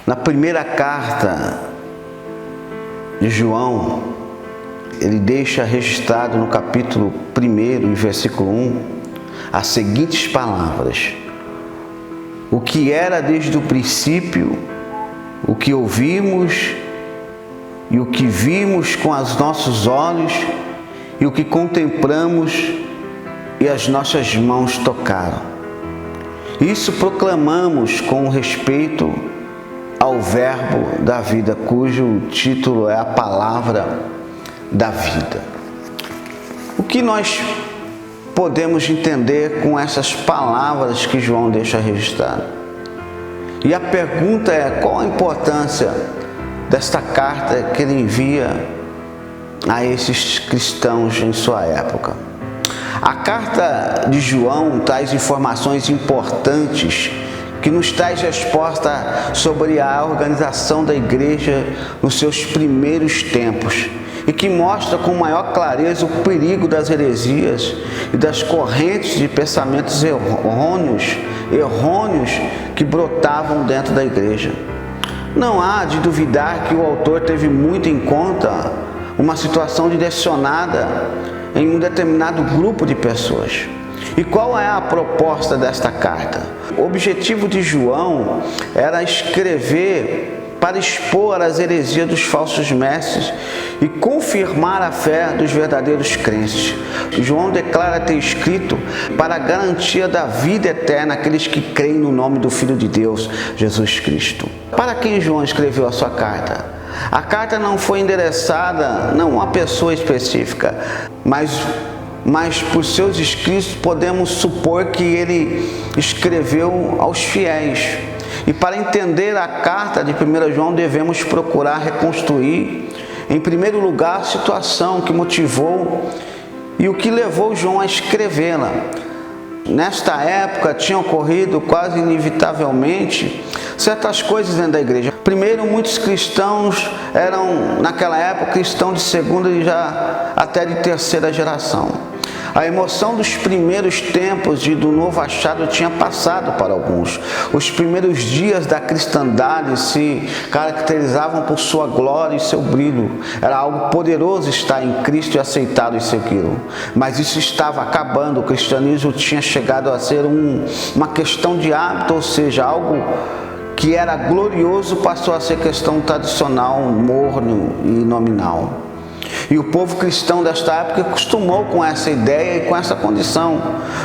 Na primeira carta de João, ele deixa registrado no capítulo 1 e versículo 1, as seguintes palavras: o que era desde o princípio, o que ouvimos e o que vimos com os nossos olhos e o que contemplamos e as nossas mãos tocaram. Isso proclamamos com respeito ao verbo da vida, cujo título é a palavra da vida. O que nós podemos entender com essas palavras que João deixa registrado? E a pergunta é: qual a importância desta carta que ele envia a esses cristãos em sua época? A carta de João traz informações importantes que nos traz resposta sobre a organização da igreja nos seus primeiros tempos e que mostra com maior clareza o perigo das heresias e das correntes de pensamentos errôneos que brotavam dentro da igreja. Não há de duvidar que o autor teve muito em conta uma situação direcionada em um determinado grupo de pessoas. E qual é a proposta desta carta? O objetivo de João era escrever para expor as heresias dos falsos mestres e confirmar a fé dos verdadeiros crentes. João declara ter escrito para a garantia da vida eterna àqueles que creem no nome do Filho de Deus, Jesus Cristo. Para quem João escreveu a sua carta? A carta não foi endereçada não a uma pessoa específica, mas por seus escritos podemos supor que ele escreveu aos fiéis. E para entender a carta de 1 João devemos procurar reconstruir, em primeiro lugar, a situação que motivou e o que levou João a escrevê-la. Nesta época tinham ocorrido quase inevitavelmente certas coisas dentro da igreja. Primeiro, muitos cristãos eram, naquela época, cristãos de segunda e já até de terceira geração. A emoção dos primeiros tempos e do novo achado tinha passado para alguns. Os primeiros dias da cristandade se caracterizavam por sua glória e seu brilho. Era algo poderoso estar em Cristo e aceitado e segui-lo. Mas isso estava acabando. O cristianismo tinha chegado a ser uma questão de hábito, ou seja, algo que era glorioso passou a ser questão tradicional, morno e nominal. E o povo cristão desta época acostumou com essa ideia e com essa condição.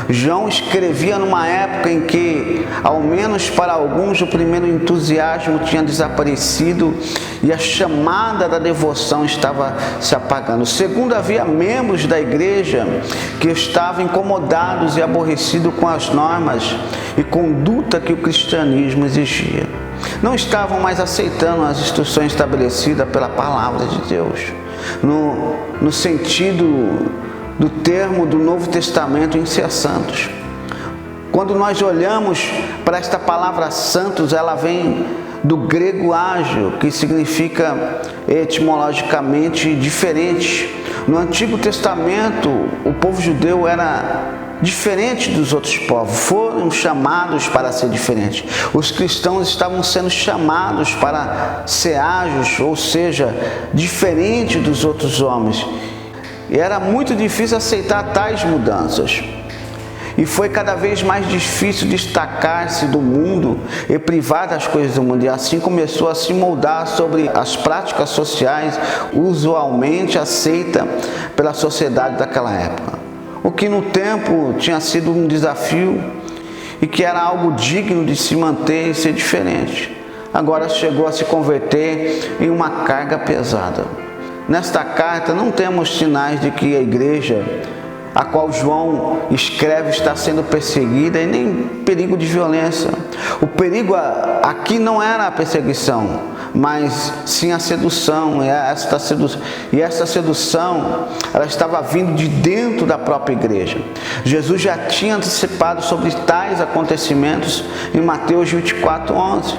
João escrevia numa época em que, ao menos para alguns, o primeiro entusiasmo tinha desaparecido e a chamada da devoção estava se apagando. Segundo, havia membros da igreja que estavam incomodados e aborrecidos com as normas e conduta que o cristianismo exigia. Não estavam mais aceitando as instruções estabelecidas pela palavra de Deus, no sentido do termo do Novo Testamento em ser santos. Quando nós olhamos para esta palavra santos, ela vem do grego ágio, que significa etimologicamente diferente. No Antigo Testamento, o povo judeu era diferente dos outros povos, foram chamados para ser diferentes. Os cristãos estavam sendo chamados para ser ágios, ou seja, diferente dos outros homens. E era muito difícil aceitar tais mudanças. E foi cada vez mais difícil destacar-se do mundo e privar das coisas do mundo. E assim começou a se moldar sobre as práticas sociais usualmente aceitas pela sociedade daquela época. O que no tempo tinha sido um desafio e que era algo digno de se manter e ser diferente, agora chegou a se converter em uma carga pesada. Nesta carta não temos sinais de que a igreja a qual João escreve está sendo perseguida e nem perigo de violência. O perigo aqui não era a perseguição, mas sim a sedução. E essa sedução ela estava vindo de dentro da própria igreja. Jesus já tinha antecipado sobre tais acontecimentos em Mateus 24:11,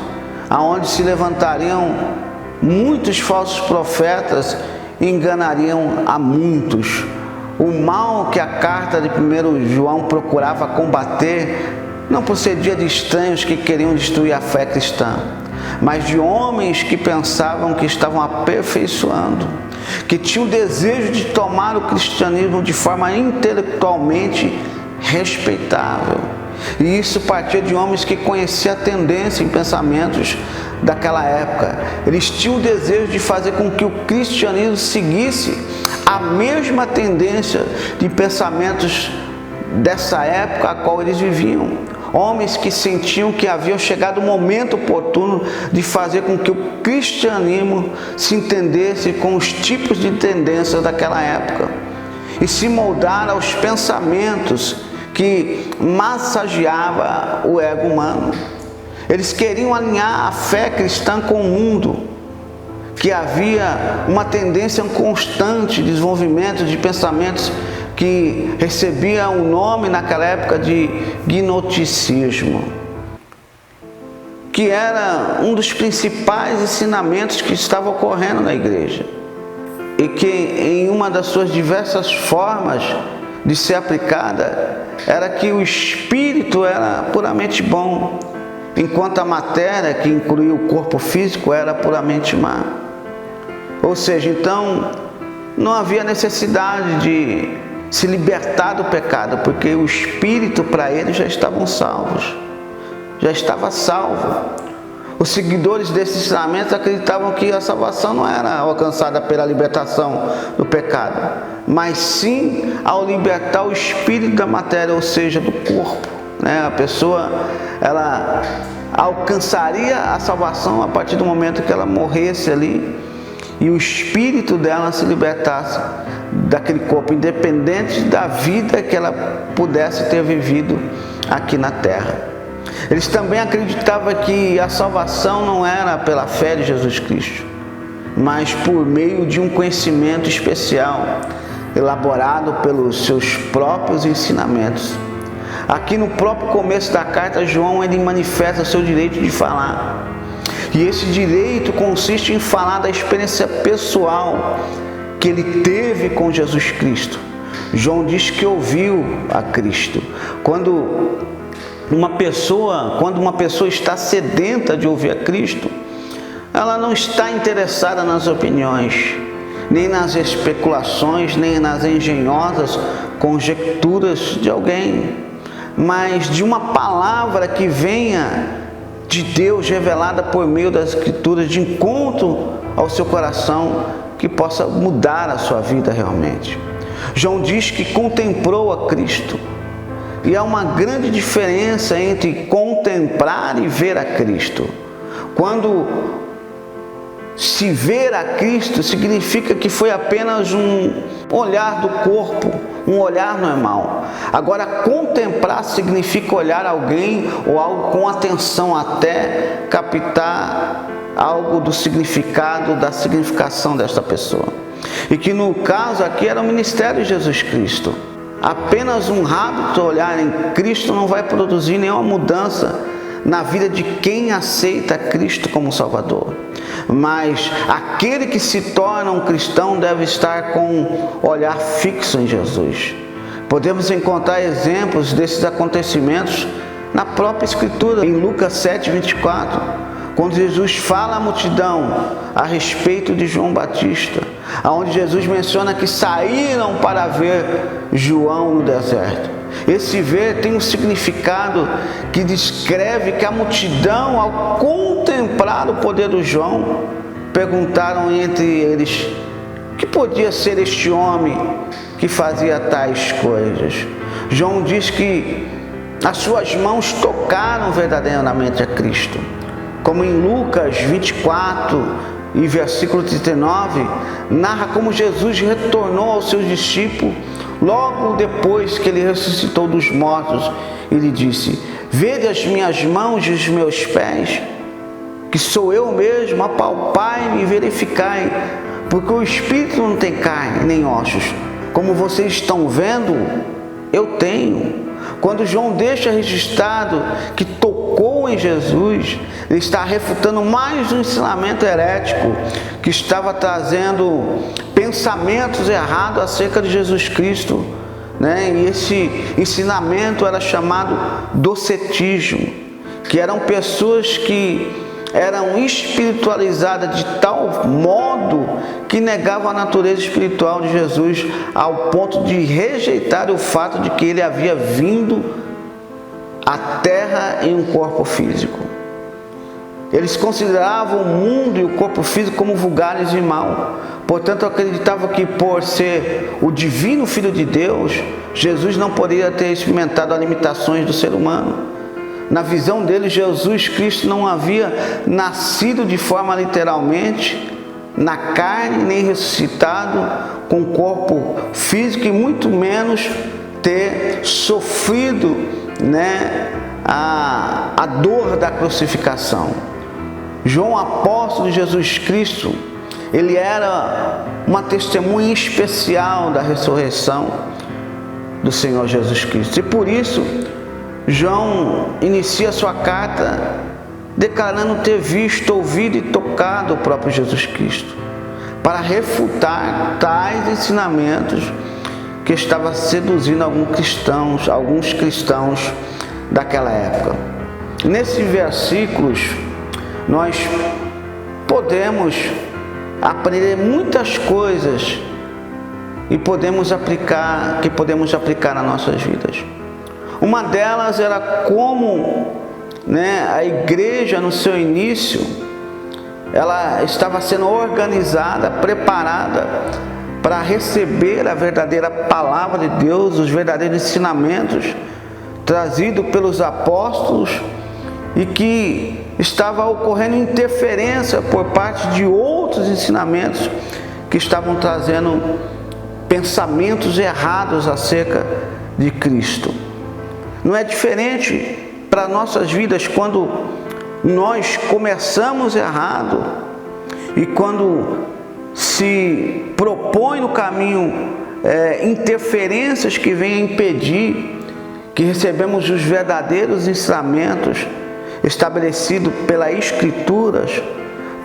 aonde se levantariam muitos falsos profetas e enganariam a muitos. O mal que a carta de 1 João procurava combater não procedia de estranhos que queriam destruir a fé cristã, mas de homens que pensavam que estavam aperfeiçoando, que tinham o desejo de tomar o cristianismo de forma intelectualmente respeitável. E isso partia de homens que conheciam a tendência em pensamentos daquela época. Eles tinham o desejo de fazer com que o cristianismo seguisse a mesma tendência de pensamentos dessa época a qual eles viviam. Homens que sentiam que havia chegado o momento oportuno de fazer com que o cristianismo se entendesse com os tipos de tendências daquela época e se moldar aos pensamentos que massageava o ego humano. Eles queriam alinhar a fé cristã com o mundo, que havia uma tendência constante de desenvolvimento de pensamentos que recebia o nome naquela época de gnosticismo, que era um dos principais ensinamentos que estava ocorrendo na igreja e que em uma das suas diversas formas de ser aplicada era que o espírito era puramente bom, enquanto a matéria, que incluía o corpo físico, era puramente má. Ou seja, então não havia necessidade de se libertar do pecado, porque o espírito para eles já estavam salvos, já estava salvo. Os seguidores desses ensinamentos acreditavam que a salvação não era alcançada pela libertação do pecado, mas sim ao libertar o espírito da matéria, ou seja, do corpo. A pessoa, ela alcançaria a salvação a partir do momento que ela morresse ali e o espírito dela se libertasse daquele corpo, independente da vida que ela pudesse ter vivido aqui na terra. Eles também acreditavam que a salvação não era pela fé de Jesus Cristo, mas por meio de um conhecimento especial, elaborado pelos seus próprios ensinamentos. Aqui no próprio começo da carta, João ele manifesta o seu direito de falar. E esse direito consiste em falar da experiência pessoal que ele teve com Jesus Cristo. João diz que ouviu a Cristo. Quando uma pessoa está sedenta de ouvir a Cristo, ela não está interessada nas opiniões, nem nas especulações, nem nas engenhosas conjecturas de alguém, mas de uma palavra que venha de Deus, revelada por meio das Escrituras, de encontro ao seu coração, que possa mudar a sua vida realmente. João diz que contemplou a Cristo. E há uma grande diferença entre contemplar e ver a Cristo. Quando se ver a Cristo, significa que foi apenas um olhar do corpo, um olhar normal. Agora, contemplar significa olhar alguém ou algo com atenção, até captar algo do significado, da significação desta pessoa. E que no caso aqui era o ministério de Jesus Cristo. Apenas um rápido olhar em Cristo não vai produzir nenhuma mudança na vida de quem aceita Cristo como Salvador. Mas aquele que se torna um cristão deve estar com um olhar fixo em Jesus. Podemos encontrar exemplos desses acontecimentos na própria Escritura, em Lucas 7:24, quando Jesus fala à multidão a respeito de João Batista, onde Jesus menciona que saíram para ver João no deserto. Esse ver tem um significado que descreve que a multidão, ao contemplar o poder do João, perguntaram entre eles: que podia ser este homem que fazia tais coisas? João diz que as suas mãos tocaram verdadeiramente a Cristo. Como em Lucas 24 e versículo 39, narra como Jesus retornou aos seus discípulos logo depois que ele ressuscitou dos mortos. Ele disse: vede as minhas mãos e os meus pés, que sou eu mesmo, apalpai-me e verificai, porque o Espírito não tem carne nem ossos, como vocês estão vendo, eu tenho. Quando João deixa registrado que tocou em Jesus, ele está refutando mais um ensinamento herético que estava trazendo pensamentos errados acerca de Jesus Cristo, E esse ensinamento era chamado docetismo, que eram pessoas que eram espiritualizadas de tal modo que negavam a natureza espiritual de Jesus, ao ponto de rejeitar o fato de que ele havia vindo à terra em um corpo físico. Eles consideravam o mundo e o corpo físico como vulgares e mau. Portanto, acreditavam que, por ser o divino Filho de Deus, Jesus não poderia ter experimentado as limitações do ser humano. Na visão deles, Jesus Cristo não havia nascido de forma literalmente na carne, nem ressuscitado com corpo físico, e muito menos ter sofrido, a dor da crucificação. João, apóstolo de Jesus Cristo, ele era uma testemunha especial da ressurreição do Senhor Jesus Cristo. E por isso, João inicia sua carta declarando ter visto, ouvido e tocado o próprio Jesus Cristo, para refutar tais ensinamentos que estavam seduzindo alguns cristãos daquela época. Nesses versículos, nós podemos aprender muitas coisas e podemos aplicar nas nossas vidas. Uma delas era como a igreja, no seu início, ela estava sendo organizada, preparada para receber a verdadeira palavra de Deus, os verdadeiros ensinamentos trazidos pelos apóstolos, e que estava ocorrendo interferência por parte de outros ensinamentos que estavam trazendo pensamentos errados acerca de Cristo. Não é diferente para nossas vidas quando nós começamos errado e quando se propõe no caminho interferências que venham impedir que recebemos os verdadeiros ensinamentos estabelecido pelas Escrituras.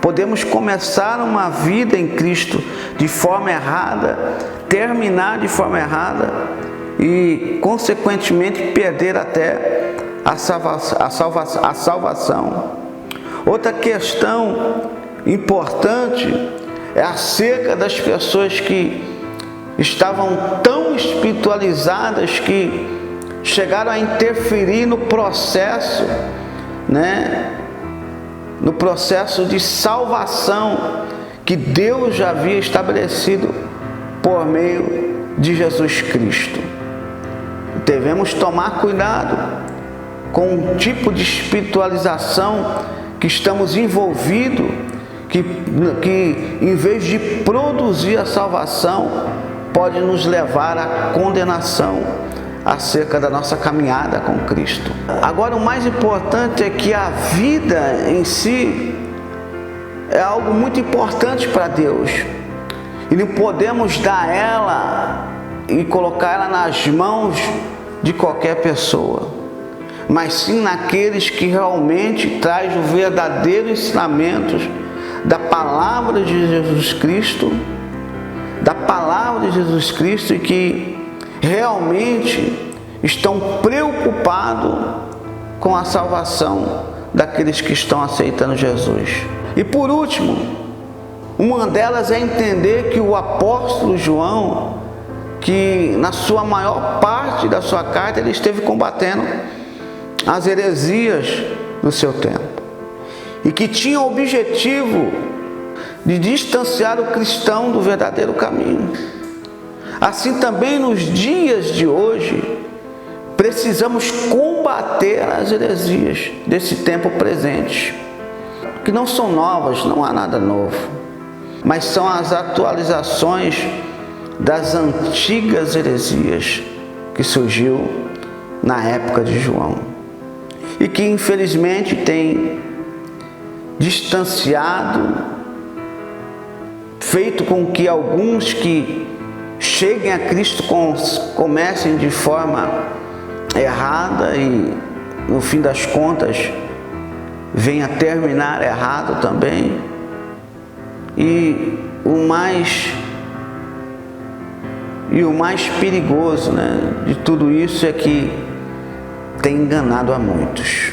Podemos começar uma vida em Cristo de forma errada, terminar de forma errada e, consequentemente, perder até a salvação. Outra questão importante é acerca das pessoas que estavam tão espiritualizadas que chegaram a interferir no processo de salvação que Deus já havia estabelecido por meio de Jesus Cristo. Devemos tomar cuidado com o tipo de espiritualização que estamos envolvidos, que em vez de produzir a salvação, pode nos levar à condenação acerca da nossa caminhada com Cristo. Agora, o mais importante é que a vida em si é algo muito importante para Deus, e não podemos dar ela e colocar ela nas mãos de qualquer pessoa, mas sim naqueles que realmente trazem o verdadeiro ensinamento da palavra de Jesus Cristo, e que realmente estão preocupados com a salvação daqueles que estão aceitando Jesus. E por último, uma delas é entender que o apóstolo João, que na sua maior parte da sua carta ele esteve combatendo as heresias do seu tempo, e que tinha o objetivo de distanciar o cristão do verdadeiro caminho. Assim também nos dias de hoje, precisamos combater as heresias desse tempo presente, que não são novas, não há nada novo, mas são as atualizações das antigas heresias que surgiu na época de João, e que infelizmente tem distanciado, feito com que alguns que cheguem a Cristo comecem de forma errada e, no fim das contas, venha terminar errado também. E o mais perigoso de tudo isso é que tem enganado a muitos.